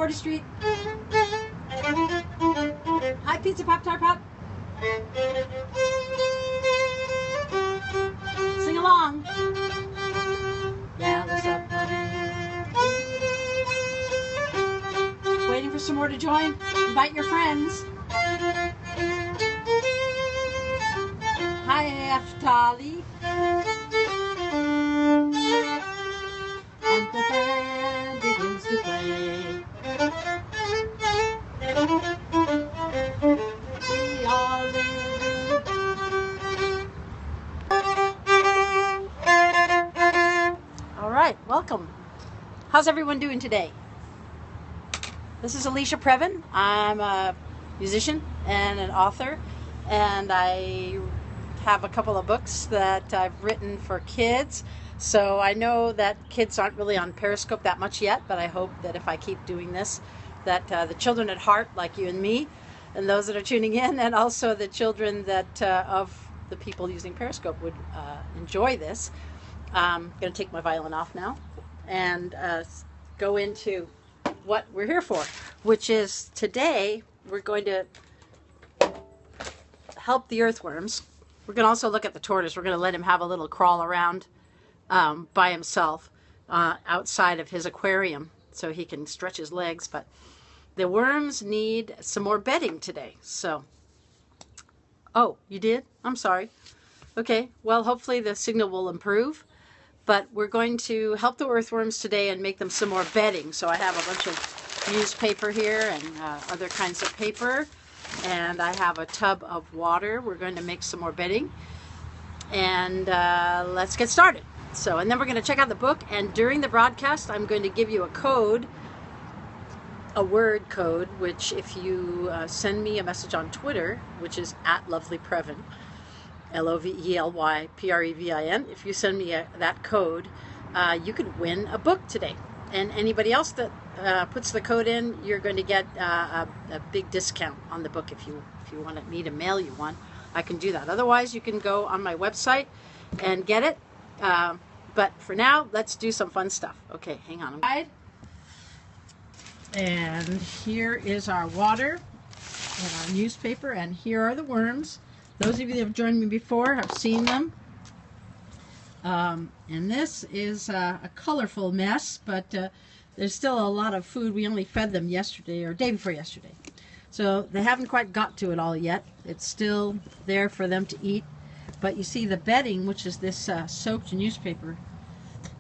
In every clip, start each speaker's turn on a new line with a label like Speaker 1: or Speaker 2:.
Speaker 1: 40th Street. Hi, Pizza Pop Tart Pop. Sing along. Yellow submarine. Waiting for some more to join. Invite your friends. Hi, Aftali. And the band begins to play. We are living. All right, welcome. How's everyone doing today? This is Alicia Previn. I'm a musician and an author, and I have a couple of books that I've written for kids. So I know that kids aren't really on Periscope that much yet, but I hope that if I keep doing this, that the children at heart, like you and me, and those that are tuning in, and also the children that of the people using Periscope would enjoy this. I'm going to take my violin off now and go into what we're here for, which is today we're going to help the earthworms. We're going to also look at the tortoise. We're going to let him have a little crawl around by himself outside of his aquarium so he can stretch his legs. But the worms need some more bedding today. So, oh, you did? I'm sorry. Okay, well, hopefully the signal will improve. But we're going to help the earthworms today and make them some more bedding. So I have a bunch of newspaper here and other kinds of paper. And I have a tub of water. We're going to make some more bedding. And let's get started. So, and then we're going to check out the book. And during the broadcast, I'm going to give you a code, a word code, which if you send me a message on Twitter, which is @LovelyPrevin, LOVELYPREVIN. If you send me that code, you could win a book today. And anybody else that puts the code in, you're going to get a big discount on the book. If you want me to mail you one, I can do that. Otherwise, you can go on my website and get it. But for now, let's do some fun stuff. Okay, hang on. And here is our water and our newspaper, and here are the worms. Those of you that have joined me before have seen them. And this is a colorful mess, but there's still a lot of food. We only fed them yesterday or day before yesterday. So they haven't quite got to it all yet. It's still there for them to eat. But you see the bedding, which is this soaked newspaper,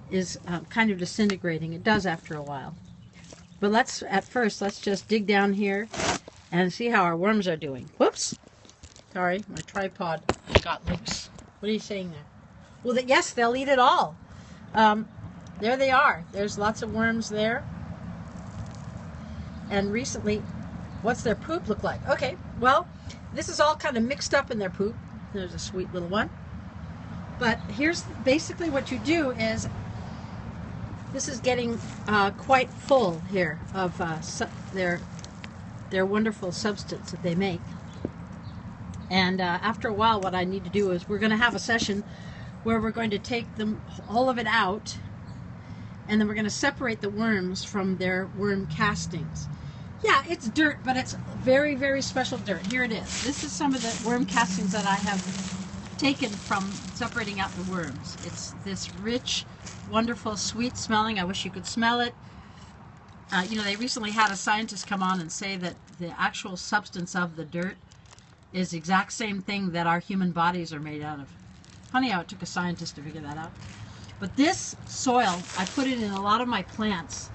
Speaker 1: is kind of disintegrating. It does after a while. But let's just dig down here and see how our worms are doing. Whoops. Sorry, my tripod got loose. What are you saying there? Well, yes, they'll eat it all. There they are. There's lots of worms there. And recently, what's their poop look like? Okay, well, this is all kind of mixed up in their poop. There's a sweet little one. But here's basically what you do is, this is getting quite full here of their wonderful substance that they make. And after a while, what I need to do is we're going to have a session where we're going to take all of it out, and then we're going to separate the worms from their worm castings. Yeah, it's dirt, but it's very, very special dirt. Here it is. This is some of the worm castings that I have taken from separating out the worms. It's this rich, wonderful, sweet smelling. I wish you could smell it. You know, they recently had a scientist come on and say that the actual substance of the dirt is the exact same thing that our human bodies are made out of. Funny how it took a scientist to figure that out. But this soil, I put it in a lot of my plants.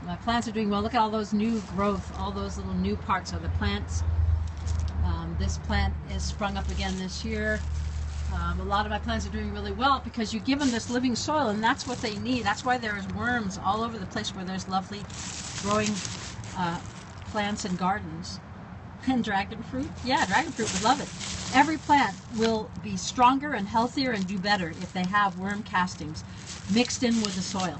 Speaker 1: My plants are doing well. Look at all those new growth, all those little new parts of the plants. This plant is sprung up again this year. A lot of my plants are doing really well because you give them this living soil, and that's what they need. That's why there's worms all over the place where there's lovely growing plants and gardens. And dragon fruit? Yeah, dragon fruit would love it. Every plant will be stronger and healthier and do better if they have worm castings mixed in with the soil.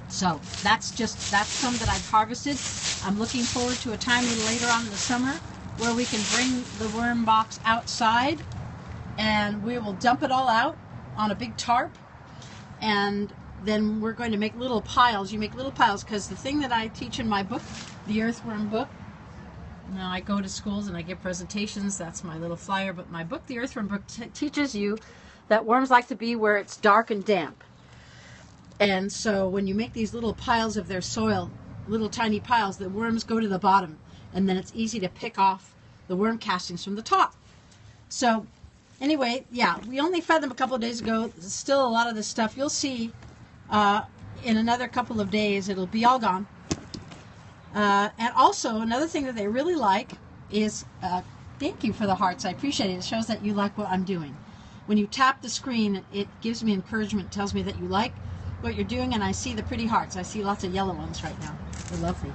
Speaker 1: So that's some that I've harvested. I'm looking forward to a time a little later on in the summer where we can bring the worm box outside and we will dump it all out on a big tarp, and then we're going to make little piles. You make little piles because the thing that I teach in my book, the Earthworm book, now I go to schools and I give presentations. That's my little flyer. But my book, the Earthworm book, teaches you that worms like to be where it's dark and damp. And so when you make these little piles of their soil, little tiny piles, the worms go to the bottom. And then it's easy to pick off the worm castings from the top. So anyway, yeah, we only fed them a couple of days ago. There's still a lot of this stuff. You'll see in another couple of days it'll be all gone. And also another thing that they really like is, thank you for the hearts. I appreciate it. It shows that you like what I'm doing. When you tap the screen, it gives me encouragement, tells me that you like what you're doing, and I see the pretty hearts. I see lots of yellow ones right now. They're lovely.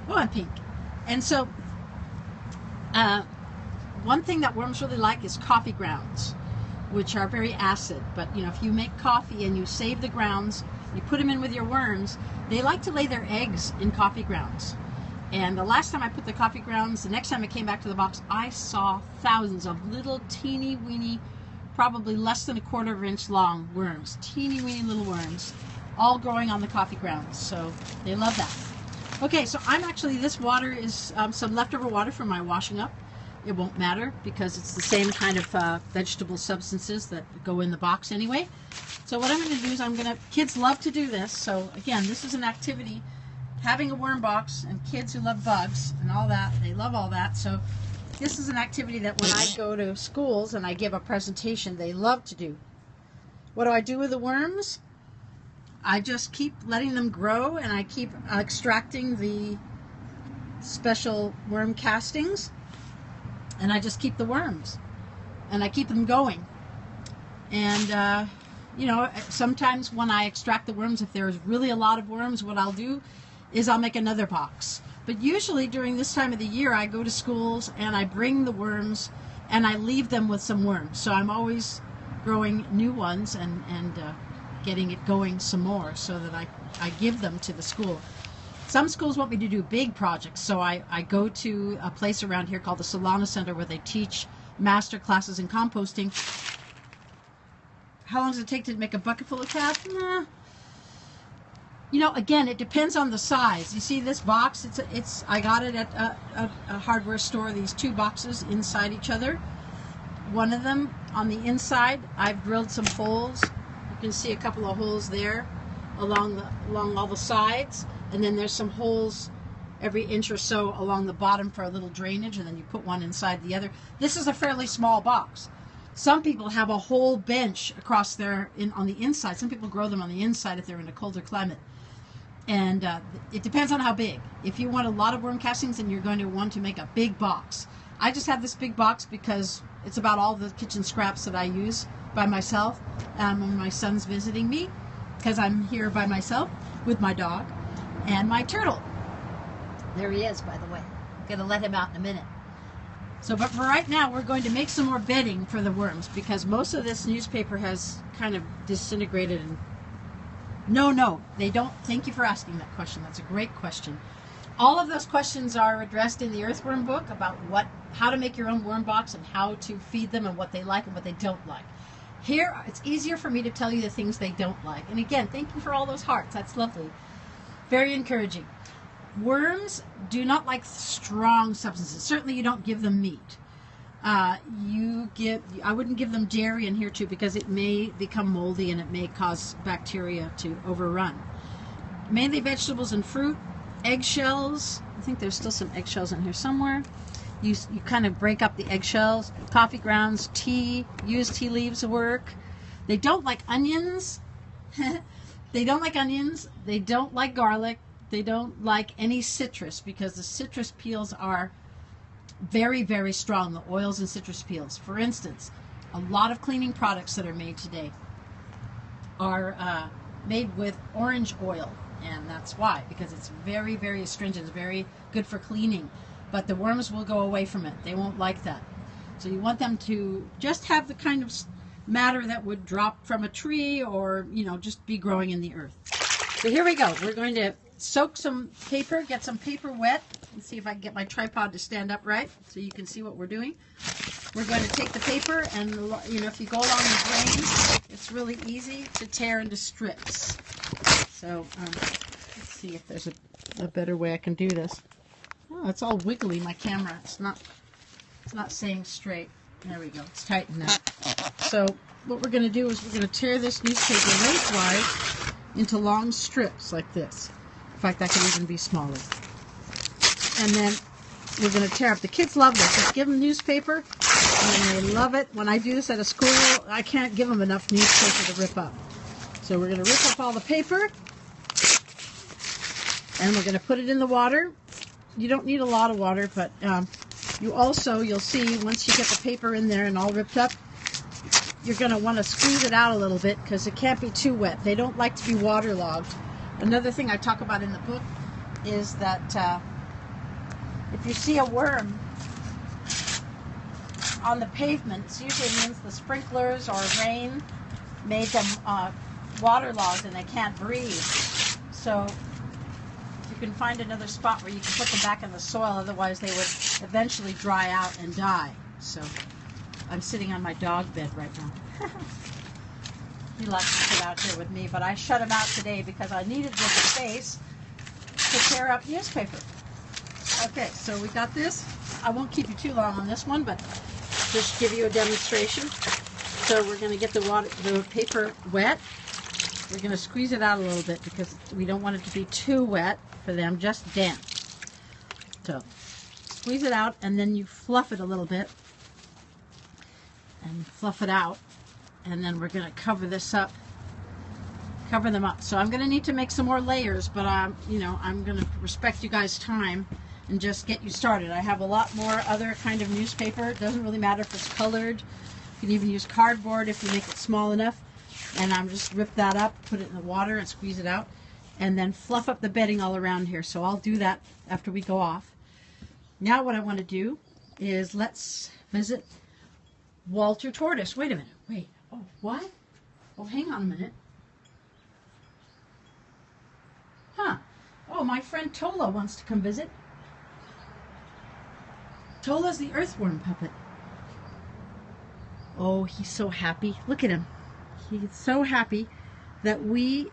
Speaker 1: Oh, and pink. And so one thing that worms really like is coffee grounds, which are very acid. But you know, if you make coffee and you save the grounds, you put them in with your worms, they like to lay their eggs in coffee grounds. And the last time I put the coffee grounds, the next time I came back to the box, I saw thousands of little teeny weeny, probably less than a quarter of an inch long worms, teeny weeny little worms, all growing on the coffee grounds. So they love that. Okay, so I'm actually, this water is some leftover water from my washing up. It won't matter because it's the same kind of vegetable substances that go in the box anyway. So what I'm going to do is kids love to do this. So again, this is an activity, having a worm box, and kids who love bugs and all that, they love all that. So this is an activity that when I go to schools and I give a presentation, they love to do. What do I do with the worms? I just keep letting them grow, and I keep extracting the special worm castings, and I just keep the worms, and I keep them going. And you know, sometimes when I extract the worms, if there's really a lot of worms, what I'll do is I'll make another box. But usually during this time of the year, I go to schools and I bring the worms and I leave them with some worms. So I'm always growing new ones and getting it going some more so that I give them to the school. Some schools want me to do big projects, so I go to a place around here called the Solana Center where they teach master classes in composting. How long does it take to make a bucket full of calf? Nah. You know, again, it depends on the size. You see this box? I got it at a hardware store. These two boxes inside each other. One of them on the inside, I've drilled some holes. You can see a couple of holes there along all the sides, and then there's some holes every inch or so along the bottom for a little drainage, and then you put one inside the other. This is a fairly small box. Some people have a whole bench across there on the inside. Some people grow them on the inside if they're in a colder climate. And it depends on how big. If you want a lot of worm castings, then you're going to want to make a big box. I just have this big box because it's about all the kitchen scraps that I use by myself when my son's visiting me, because I'm here by myself with my dog and my turtle. There he is, by the way. I'm going to let him out in a minute. So, but for right now, we're going to make some more bedding for the worms because most of this newspaper has kind of disintegrated. And no, they don't. Thank you for asking that question. That's a great question. All of those questions are addressed in the Earthworm book about how to make your own worm box and how to feed them and what they like and what they don't like. Here, it's easier for me to tell you the things they don't like. And again, thank you for all those hearts. That's lovely. Very encouraging. Worms do not like strong substances. Certainly you don't give them meat. I wouldn't give them dairy in here too because it may become moldy and it may cause bacteria to overrun. Mainly vegetables and fruit, eggshells. I think there's still some eggshells in here somewhere. You kind of break up the eggshells. Coffee grounds, tea, used tea leaves work. They don't like onions. They don't like onions. They don't like garlic. They don't like any citrus because the citrus peels are very, very strong, the oils and citrus peels. For instance, a lot of cleaning products that are made today are made with orange oil, and that's why, because it's very, very astringent, it's very good for cleaning, but the worms will go away from it. They won't like that. So you want them to just have the kind of matter that would drop from a tree or, just be growing in the earth. So here we go. We're going to soak some paper, get some paper wet, and see if I can get my tripod to stand up right so you can see what we're doing. we're going to take the paper and, you know, if you go along the grain, it's really easy to tear into strips. So let's see if there's a better way I can do this. Oh, it's all wiggly, my camera. It's not staying straight. There we go. It's tightened now. So what we're going to do is we're going to tear this newspaper lengthwise into long strips like this. In fact, that can even be smaller. And then we're going to tear up. The kids love this. Just give them newspaper, and they love it. When I do this at a school, I can't give them enough newspaper to rip up. So we're going to rip up all the paper, and we're going to put it in the water. You don't need a lot of water, but you'll see once you get the paper in there and all ripped up, you're going to want to squeeze it out a little bit because it can't be too wet. They don't like to be waterlogged. Another thing I talk about in the book is that if you see a worm on the pavement, it usually means the sprinklers or rain made them waterlogged and they can't breathe. So you can find another spot where you can put them back in the soil, otherwise they would eventually dry out and die. So I'm sitting on my dog bed right now. He likes to sit out here with me, but I shut him out today because I needed this space to tear up newspaper. Okay, so we got this. I won't keep you too long on this one, but just give you a demonstration. So we're going to get the paper wet. We're going to squeeze it out a little bit because we don't want it to be too wet for them, just damp. So squeeze it out, and then you fluff it a little bit and fluff it out, and then we're going to cover this up, cover them up. So I'm going to need to make some more layers, but I'm going to respect you guys' time and just get you started. I have a lot more other kind of newspaper. It doesn't really matter if it's colored. You can even use cardboard if you make it small enough. And I'm just rip that up, put it in the water and squeeze it out, and then fluff up the bedding all around here. So I'll do that after we go off. Now what I want to do is let's visit Walter Tortoise. Wait a minute. Wait. Oh, what? Oh, hang on a minute. Huh. Oh, my friend Tola wants to come visit. Tola's the earthworm puppet. Oh, he's so happy. Look at him. He's so happy that we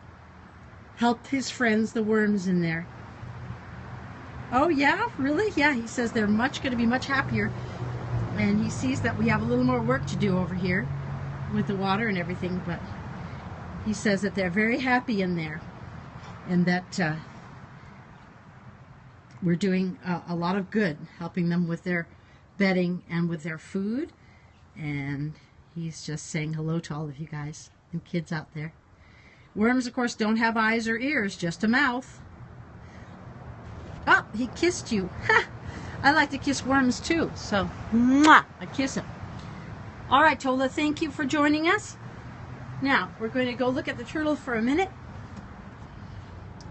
Speaker 1: helped his friends, the worms, in there. Oh, yeah? Really? Yeah, he says they're going to be much happier. And he sees that we have a little more work to do over here with the water and everything, but he says that they're very happy in there and that we're doing a lot of good, helping them with their bedding and with their food. And he's just saying hello to all of you guys and kids out there. Worms, of course, don't have eyes or ears, just a mouth. Oh, he kissed you. Ha! I like to kiss worms too, so mwah, I kiss him. All right, Tola, thank you for joining us. Now, we're going to go look at the turtle for a minute.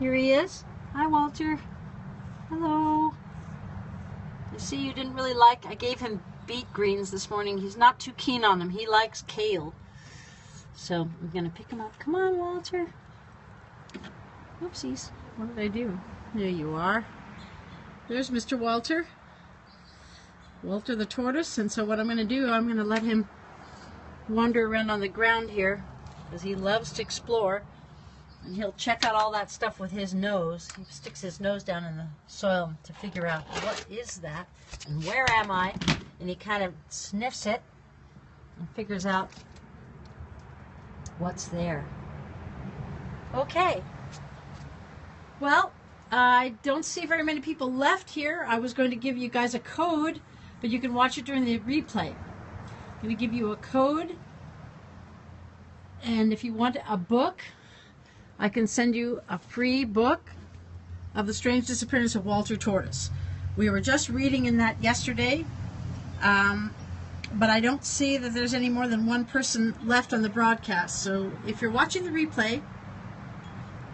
Speaker 1: Here he is. Hi, Walter. Hello. You see, you didn't really like, I gave him beet greens this morning. He's not too keen on them. He likes kale. So I'm going to pick him up. Come on, Walter. Oopsies. What did I do? There you are. There's Mr. Walter. Walter the tortoise. And so what I'm going to do, I'm going to let him wander around on the ground here because he loves to explore. And he'll check out all that stuff with his nose. He sticks his nose down in the soil to figure out what is that and where am I. And he kind of sniffs it and figures out what's there. Okay. Well, I don't see very many people left here. I was going to give you guys a code, but you can watch it during the replay. I'm going to give you a code, and if you want a book, I can send you a free book of The Strange Disappearance of Walter Tortoise. We were just reading in that yesterday, but I don't see that there's any more than one person left on the broadcast. So if you're watching the replay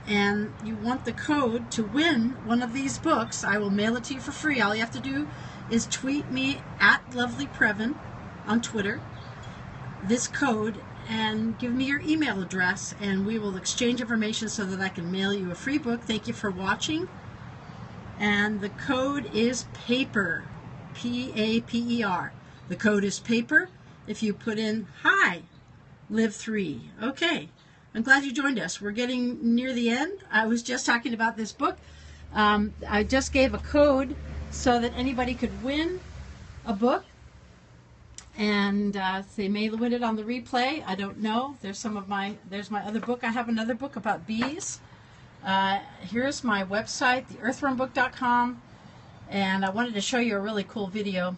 Speaker 1: and you want the code to win one of these books, I will mail it to you for free. All you have to do is tweet me at LovelyPrevin on Twitter, this code, and give me your email address, and we will exchange information so that I can mail you a free book. Thank you for watching. And the code is PAPER, P-A-P-E-R. The code is PAPER. If you put in HI, live 3. Okay, I'm glad you joined us. We're getting near the end. I was just talking about this book. I just gave a code so that anybody could win a book, and they may win it on the replay. I don't know. There's my other book. I have another book about bees. Here's my website, theearthwormbook.com, and I wanted to show you a really cool video.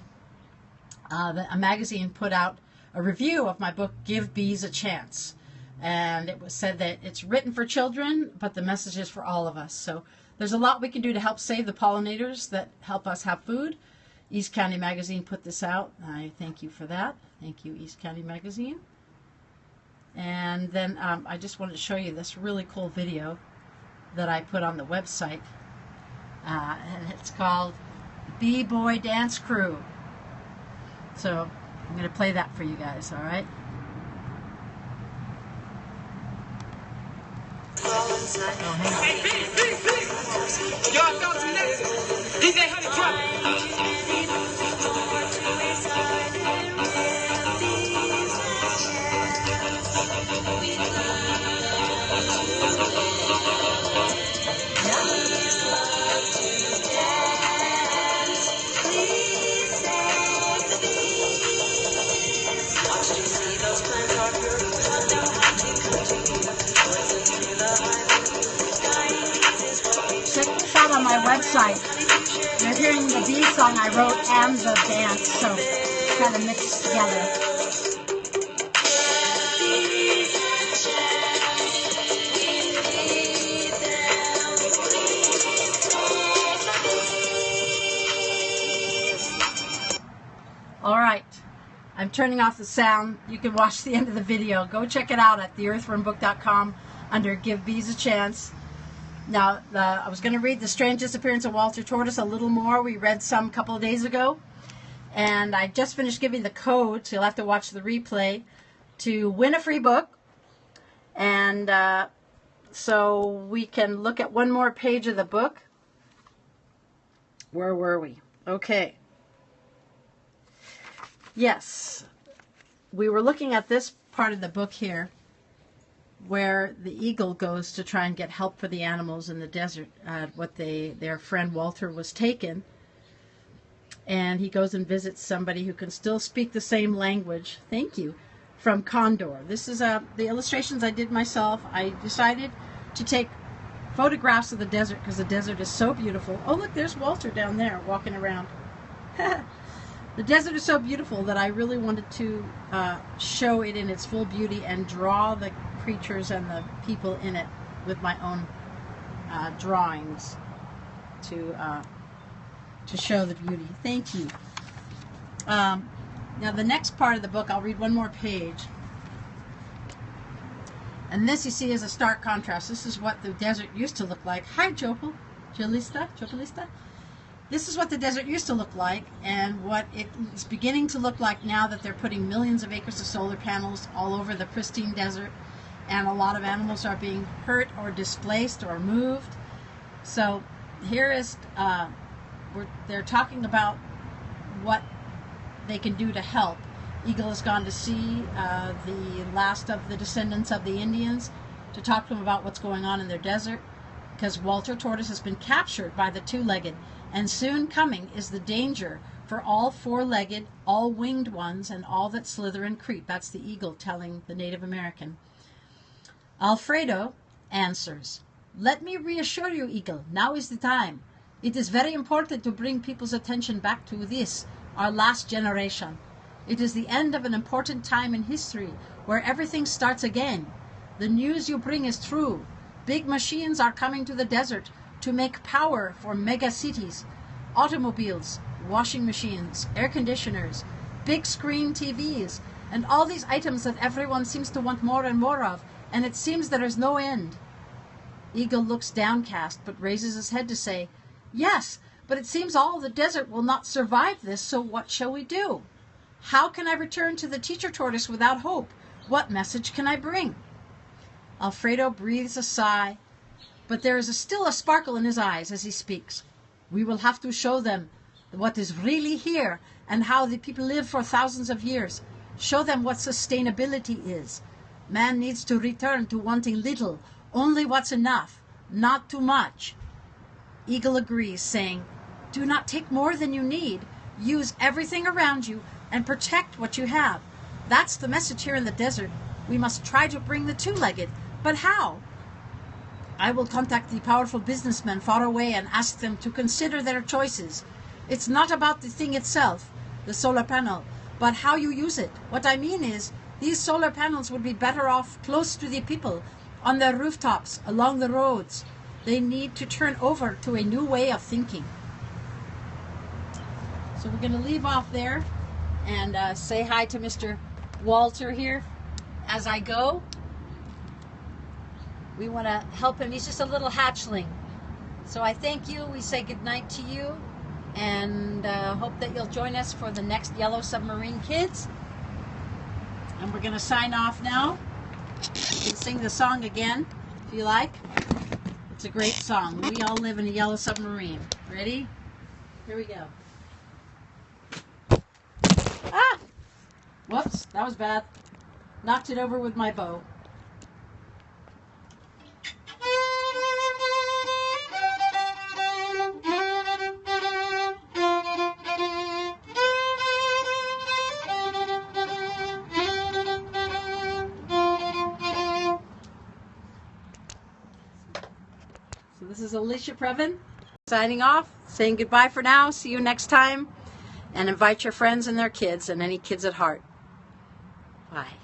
Speaker 1: A magazine put out a review of my book, Give Bees a Chance, and it was said that it's written for children, but the message is for all of us. So there's a lot we can do to help save the pollinators that help us have food. East County Magazine put this out. I thank you for that. Thank you, East County Magazine. And then I just wanted to show you this really cool video that I put on the website. And it's called Bee Boy Dance Crew. So I'm going to play that for you guys, all right?
Speaker 2: Hey, B! Yo, I found some next. DJ Honey Drop.
Speaker 1: Check this out on my website. You're hearing the bee song I wrote and the dance, so it's kind of mixed together. All right, I'm turning off the sound. You can watch the end of the video. Go check it out at theearthwormbook.com under Give Bees a Chance. Now, I was going to read The Strange Disappearance of Walter Tortoise a little more. We read some a couple of days ago. And I just finished giving the code, so you'll have to watch the replay, to win a free book. And so we can look at one more page of the book. Where were we? Okay. Yes. We were looking at this part of the book here, where the eagle goes to try and get help for the animals in the desert. Their friend Walter was taken, and he goes and visits somebody who can still speak the same language. Thank you. From Condor. This is the illustrations I did myself. I decided to take photographs of the desert because the desert is so beautiful. Oh, look, there's Walter down there walking around. The desert is so beautiful that I really wanted to show it in its full beauty and draw the creatures and the people in it with my own drawings to show the beauty. Thank you. Now the next part of the book, I'll read one more page. And this, you see, is a stark contrast. This is what the desert used to look like. Hi, Jopal. Jolista? This is what the desert used to look like, and what it is beginning to look like now that they're putting millions of acres of solar panels all over the pristine desert, and a lot of animals are being hurt or displaced or moved. So here is, they're talking about what they can do to help. Eagle has gone to see the last of the descendants of the Indians to talk to them about what's going on in their desert, because Walter Tortoise has been captured by the two-legged, and soon coming is the danger for all four-legged, all winged ones, and all that slither and creep. That's the eagle telling the Native American. Alfredo answers, "Let me reassure you, Eagle, now is the time. It is very important to bring people's attention back to this, our last generation. It is the end of an important time in history where everything starts again. The news you bring is true. Big machines are coming to the desert to make power for mega cities. Automobiles, washing machines, air conditioners, big screen TVs, and all these items that everyone seems to want more and more of, and it seems there is no end." Eagle looks downcast but raises his head to say, "Yes, but it seems all the desert will not survive this, so what shall we do? How can I return to the teacher tortoise without hope? What message can I bring?" Alfredo breathes a sigh, but there is still a sparkle in his eyes as he speaks. "We will have to show them what is really here and how the people live for thousands of years. Show them what sustainability is. Man needs to return to wanting little, only what's enough, not too much. Eagle agrees, saying, do not take more than you need. Use everything around you and protect what you have. That's the message here in the desert. We must try to bring the two-legged. But how? I will contact the powerful businessmen far away and ask them to consider their choices. It's not about the thing itself, the solar panel, but how you use it. What I mean is, these solar panels would be better off close to the people, on their rooftops, along the roads. They need to turn over to a new way of thinking. So we're going to leave off there and say hi to Mr. Walter here as I go. We want to help him. He's just a little hatchling. So I thank you. We say good night to you, and hope that you'll join us for the next Yellow Submarine Kids. And we're going to sign off now. You can sing the song again if you like. It's a great song. We all live in a yellow submarine. Ready? Here we go. Ah! Whoops, that was bad. Knocked it over with my bow. So this is Alicia Previn signing off, saying goodbye for now. See you next time. And invite your friends and their kids and any kids at heart. Bye.